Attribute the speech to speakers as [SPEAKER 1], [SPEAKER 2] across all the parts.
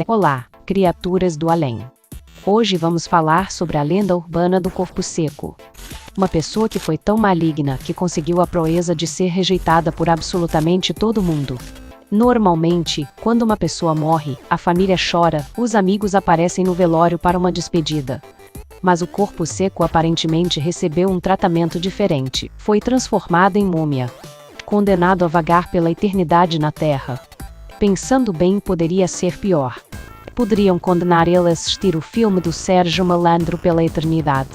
[SPEAKER 1] Olá, criaturas do além. Hoje vamos falar sobre a lenda urbana do corpo seco. Uma pessoa que foi tão maligna que conseguiu a proeza de ser rejeitada por absolutamente todo mundo. Normalmente, quando uma pessoa morre, a família chora, os amigos aparecem no velório para uma despedida. Mas o corpo seco aparentemente recebeu um tratamento diferente. Foi transformado em múmia, condenado a vagar pela eternidade na Terra. Pensando bem, poderia ser pior. Poderiam condenar ele a assistir o filme do Sérgio Malandro pela eternidade.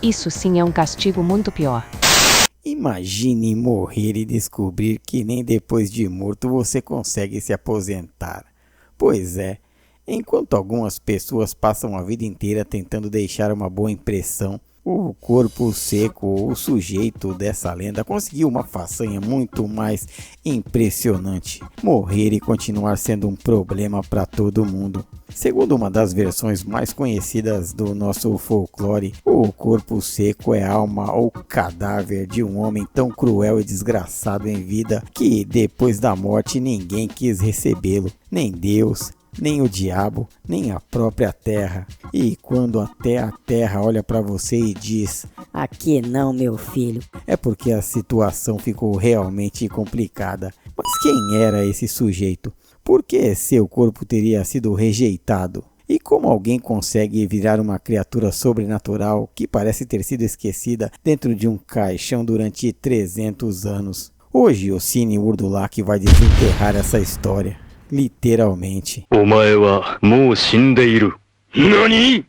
[SPEAKER 1] Isso sim é um castigo muito pior.
[SPEAKER 2] Imagine morrer e descobrir que nem depois de morto você consegue se aposentar. Pois é, enquanto algumas pessoas passam a vida inteira tentando deixar uma boa impressão, o corpo seco, o sujeito dessa lenda, conseguiu uma façanha muito mais impressionante: morrer e continuar sendo um problema para todo mundo. Segundo uma das versões mais conhecidas do nosso folclore, o corpo seco é a alma ou cadáver de um homem tão cruel e desgraçado em vida que depois da morte ninguém quis recebê-lo, nem Deus, nem o diabo, nem a própria terra. E quando até a terra olha para você e diz:
[SPEAKER 3] "Aqui não, meu filho",
[SPEAKER 2] é porque a situação ficou realmente complicada. Mas quem era esse sujeito? Por que seu corpo teria sido rejeitado? E como alguém consegue virar uma criatura sobrenatural que parece ter sido esquecida dentro de um caixão durante 300 anos? Hoje o Cine Urdulak vai desenterrar essa história. Literalmente.
[SPEAKER 4] Omae wa mou shindeiru. Nani?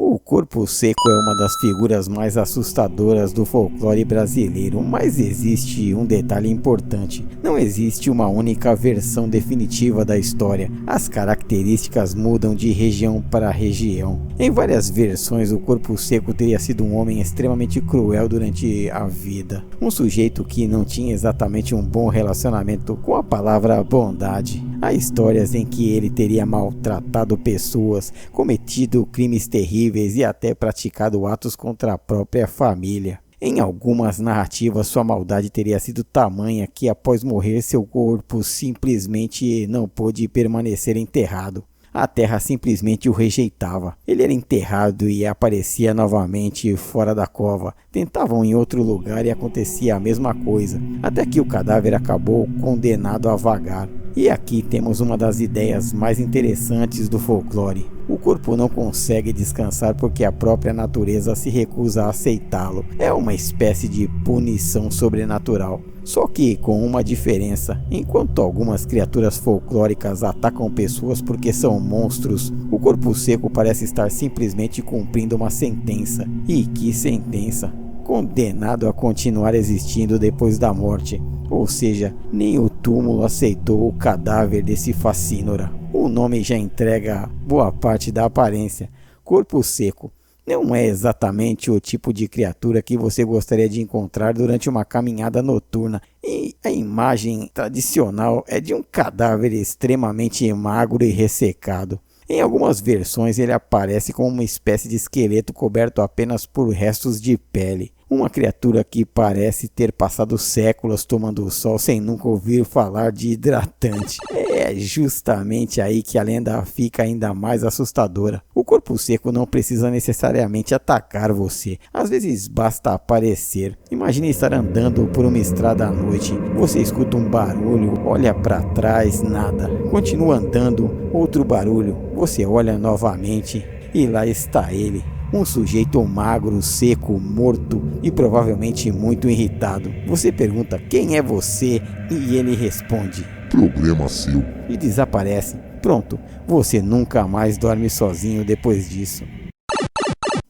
[SPEAKER 2] O corpo seco é uma das figuras mais assustadoras do folclore brasileiro, mas existe um detalhe importante: não existe uma única versão definitiva da história. As características mudam de região para região. Em várias versões, o corpo seco teria sido um homem extremamente cruel durante a vida, um sujeito que não tinha exatamente um bom relacionamento com a palavra bondade. Há histórias em que ele teria maltratado pessoas, cometido crimes terríveis e até praticado atos contra a própria família. Em algumas narrativas, sua maldade teria sido tamanha que após morrer seu corpo simplesmente não pôde permanecer enterrado. A terra simplesmente o rejeitava. Ele era enterrado e aparecia novamente fora da cova. Tentavam em outro lugar e acontecia a mesma coisa, até que o cadáver acabou condenado a vagar. E aqui temos uma das ideias mais interessantes do folclore. O corpo não consegue descansar porque a própria natureza se recusa a aceitá-lo. É uma espécie de punição sobrenatural. Só que com uma diferença: enquanto algumas criaturas folclóricas atacam pessoas porque são monstros, o corpo seco parece estar simplesmente cumprindo uma sentença. E que sentença! Condenado a continuar existindo depois da morte. Ou seja, nem o túmulo aceitou o cadáver desse facínora. O nome já entrega boa parte da aparência. Corpo seco não é exatamente o tipo de criatura que você gostaria de encontrar durante uma caminhada noturna. E a imagem tradicional é de um cadáver extremamente magro e ressecado. Em algumas versões ele aparece como uma espécie de esqueleto coberto apenas por restos de pele. Uma criatura que parece ter passado séculos tomando o sol sem nunca ouvir falar de hidratante. É justamente aí que a lenda fica ainda mais assustadora. O corpo seco não precisa necessariamente atacar você. Às vezes basta aparecer. Imagine estar andando por uma estrada à noite. Você escuta um barulho, olha para trás, nada. Continua andando, outro barulho. Você olha novamente e lá está ele. Um sujeito magro, seco, morto e provavelmente muito irritado. Você pergunta: quem é você? E ele responde:
[SPEAKER 5] "Problema seu."
[SPEAKER 2] E desaparece. Pronto, você nunca mais dorme sozinho depois disso.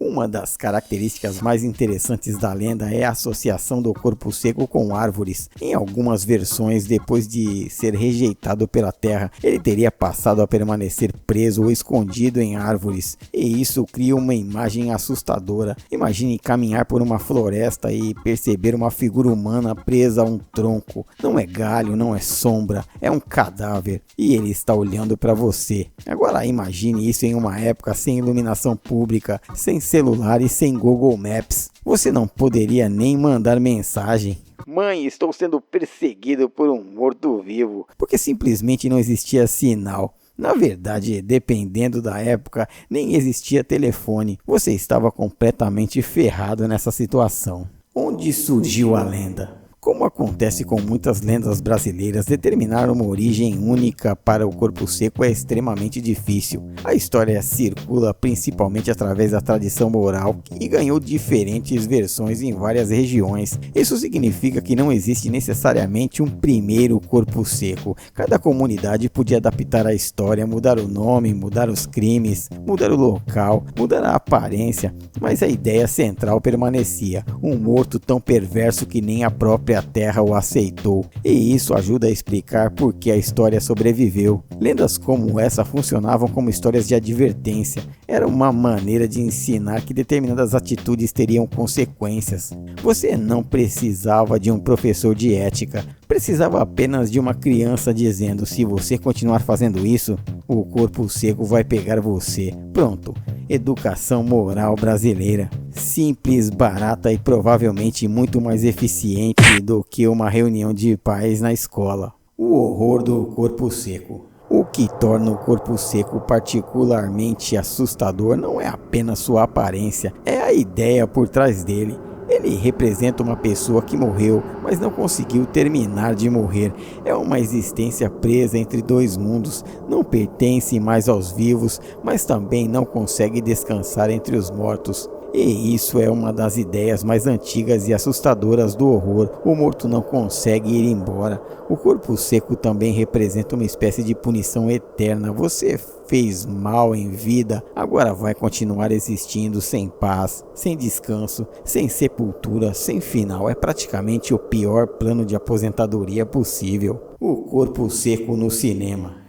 [SPEAKER 2] Uma das características mais interessantes da lenda é a associação do corpo seco com árvores. Em algumas versões, depois de ser rejeitado pela terra, ele teria passado a permanecer preso ou escondido em árvores. E isso cria uma imagem assustadora. Imagine caminhar por uma floresta e perceber uma figura humana presa a um tronco. Não é galho, não é sombra, é um cadáver. E ele está olhando para você. Agora imagine isso em uma época sem iluminação pública, sem celular e sem Google Maps. Você não poderia nem mandar mensagem. Mãe, estou sendo perseguido por um morto-vivo. Porque simplesmente não existia sinal. Na verdade, dependendo da época, nem existia telefone. Você estava completamente ferrado nessa situação. Onde surgiu a lenda? Como acontece com muitas lendas brasileiras, determinar uma origem única para o corpo seco é extremamente difícil. A história circula principalmente através da tradição oral e ganhou diferentes versões em várias regiões. Isso significa que não existe necessariamente um primeiro corpo seco. Cada comunidade podia adaptar a história, mudar o nome, mudar os crimes, mudar o local, mudar a aparência, mas a ideia central permanecia: um morto tão perverso que nem a própria terra o aceitou, e isso ajuda a explicar por que a história sobreviveu. Lendas como essa funcionavam como histórias de advertência. Era uma maneira de ensinar que determinadas atitudes teriam consequências. Você não precisava de um professor de ética, precisava apenas de uma criança dizendo: se você continuar fazendo isso, o corpo seco vai pegar você. Pronto. Educação moral brasileira. Simples, barata e provavelmente muito mais eficiente do que uma reunião de pais na escola. O horror do corpo seco. O que torna o corpo seco particularmente assustador não é apenas sua aparência, é a ideia por trás dele. Ele representa uma pessoa que morreu, mas não conseguiu terminar de morrer. É uma existência presa entre dois mundos. Não pertence mais aos vivos, mas também não consegue descansar entre os mortos. E isso é uma das ideias mais antigas e assustadoras do horror. O morto não consegue ir embora. O corpo seco também representa uma espécie de punição eterna. Você fez mal em vida, agora vai continuar existindo sem paz, sem descanso, sem sepultura, sem final. É praticamente o pior plano de aposentadoria possível. O corpo seco no cinema.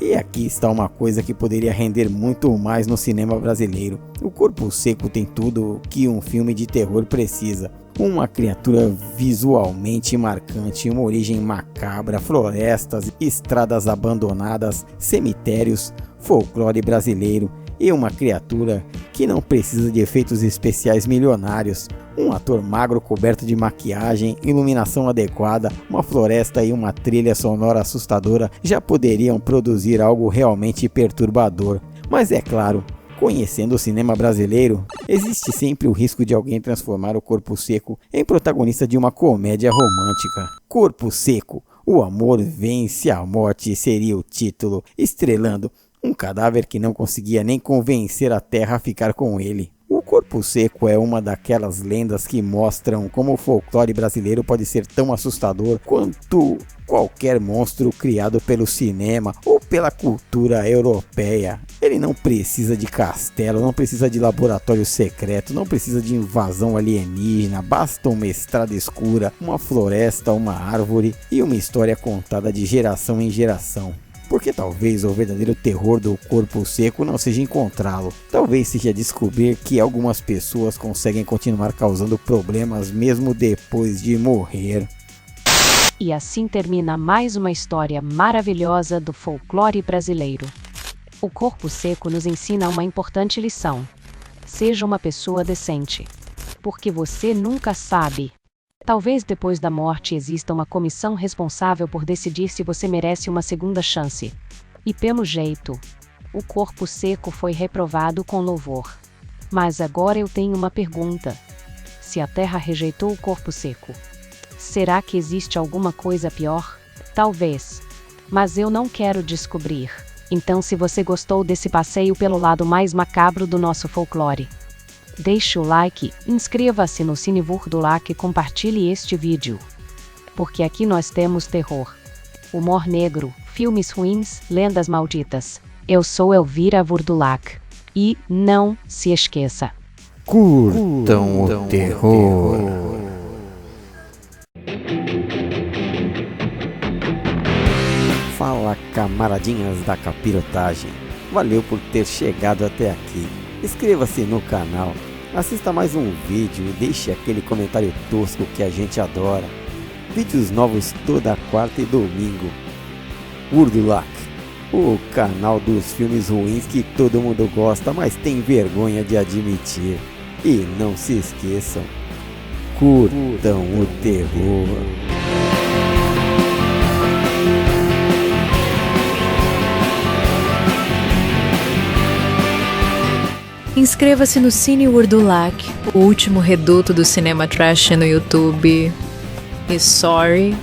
[SPEAKER 2] E aqui está uma coisa que poderia render muito mais no cinema brasileiro. O corpo seco tem tudo que um filme de terror precisa. Uma criatura visualmente marcante, uma origem macabra, florestas, estradas abandonadas, cemitérios, folclore brasileiro e uma criatura que não precisa de efeitos especiais milionários. Um ator magro coberto de maquiagem, iluminação adequada, uma floresta e uma trilha sonora assustadora já poderiam produzir algo realmente perturbador. Mas é claro, conhecendo o cinema brasileiro, existe sempre o risco de alguém transformar o corpo seco em protagonista de uma comédia romântica. Corpo Seco, o amor vence a morte seria o título, estrelando um cadáver que não conseguia nem convencer a terra a ficar com ele. O corpo seco é uma daquelas lendas que mostram como o folclore brasileiro pode ser tão assustador quanto qualquer monstro criado pelo cinema ou pela cultura europeia. Ele não precisa de castelo, não precisa de laboratório secreto, não precisa de invasão alienígena, basta uma estrada escura, uma floresta, uma árvore e uma história contada de geração em geração. Porque talvez o verdadeiro terror do corpo seco não seja encontrá-lo. Talvez seja descobrir que algumas pessoas conseguem continuar causando problemas mesmo depois de morrer.
[SPEAKER 1] E assim termina mais uma história maravilhosa do folclore brasileiro. O corpo seco nos ensina uma importante lição. Seja uma pessoa decente. Porque você nunca sabe. Talvez depois da morte exista uma comissão responsável por decidir se você merece uma segunda chance. E pelo jeito, o corpo seco foi reprovado com louvor. Mas agora eu tenho uma pergunta. Se a Terra rejeitou o corpo seco, será que existe alguma coisa pior? Talvez. Mas eu não quero descobrir. Então, se você gostou desse passeio pelo lado mais macabro do nosso folclore, deixe o like, inscreva-se no Cine Vurdulac e compartilhe este vídeo. Porque aqui nós temos terror, humor negro, filmes ruins, lendas malditas. Eu sou Elvira Vurdulac. E não se esqueça.
[SPEAKER 2] Curtam o terror. Fala, camaradinhas da capirotagem. Valeu por ter chegado até aqui. Inscreva-se no canal, assista mais um vídeo e deixe aquele comentário tosco que a gente adora. Vídeos novos toda quarta e domingo. Vurdulac, o canal dos filmes ruins que todo mundo gosta, mas tem vergonha de admitir. E não se esqueçam, curtam o terror.
[SPEAKER 5] Inscreva-se no Cine Urdulac, o último reduto do cinema trash no YouTube. E sorry,